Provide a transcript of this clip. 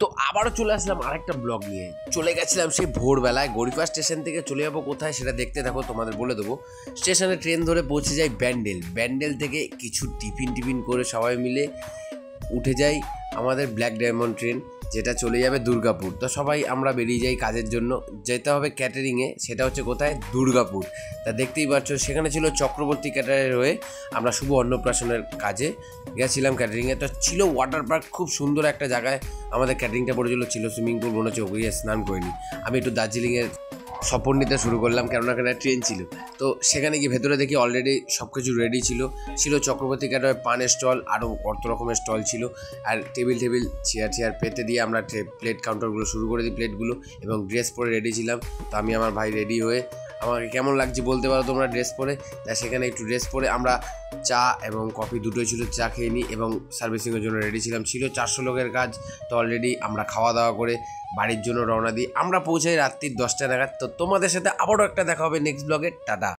তো আবারও চলে আসলাম আরেকটা ব্লগ নিয়ে। চলে গেছিলাম সেই ভোরবেলায় গড়িফা স্টেশন থেকে। চলে যাবো কোথায় সেটা দেখতে থাকো, তোমাদের বলে দেবো। স্টেশনে ট্রেন ধরে পৌঁছে যাই ব্যান্ডেল থেকে কিছু টিফিন করে সবাই মিলে উঠে যাই আমাদের ব্ল্যাক ডায়মন্ড ট্রেন, যেটা চলে যাবে দুর্গাপুর। তো সবাই আমরা বেরিয়ে যাই কাজের জন্য, যেতে হবে ক্যাটারিংয়ে। সেটা হচ্ছে কোথায়? দুর্গাপুর। তা দেখতেই পাচ্ছ সেখানে ছিল চক্রবর্তী ক্যাটারের হয়ে আমরা শুভ অন্নপ্রাশনের কাজে গেছিলাম ক্যাটারিংয়ে। তো ছিল ওয়াটার পার্ক, খুব সুন্দর একটা জায়গায় আমাদের ক্যাটারিংটা পড়েছিল। ছিল সুইমিং পুল, মনে হচ্ছে ওগুলো স্নান করিনি। আমি একটু দার্জিলিংয়ের সফর নিতে শুরু করলাম, কেননা এখানে ট্রেন ছিল। তো সেখানে গিয়ে ভেতরে দেখি অলরেডি সব কিছু রেডি ছিল চক্রবর্তী ক্যাটারের পানের স্টল, আরও কত রকমের স্টল ছিল। আর টেবিল চেয়ার পেতে দিয়ে আমরা প্লেট কাউন্টারগুলো শুরু করে দিই প্লেটগুলো, এবং ড্রেস পরে রেডি ছিলাম। তো আমি আমার ভাই রেডি হয়ে, আমাকে কেমন লাগছে বলতে পারো তোমরা ড্রেস পরে। তাই সেখানে একটু ড্রেস পরে আমরা চা এবং কফি দুটোই ছিল, চা খেয়ে নিই এবং সার্ভিসিংয়ের জন্য রেডি ছিলাম। ছিল 400 লোকের কাজ। তো অলরেডি আমরা খাওয়া দাওয়া করে বাড়ির জন্য রওনা দিই। আমরা পৌঁছাই রাত্রির 10টা নাগাদ। তো তোমাদের সাথে আবারও একটা দেখা হবে নেক্সট ব্লগে। টাটা।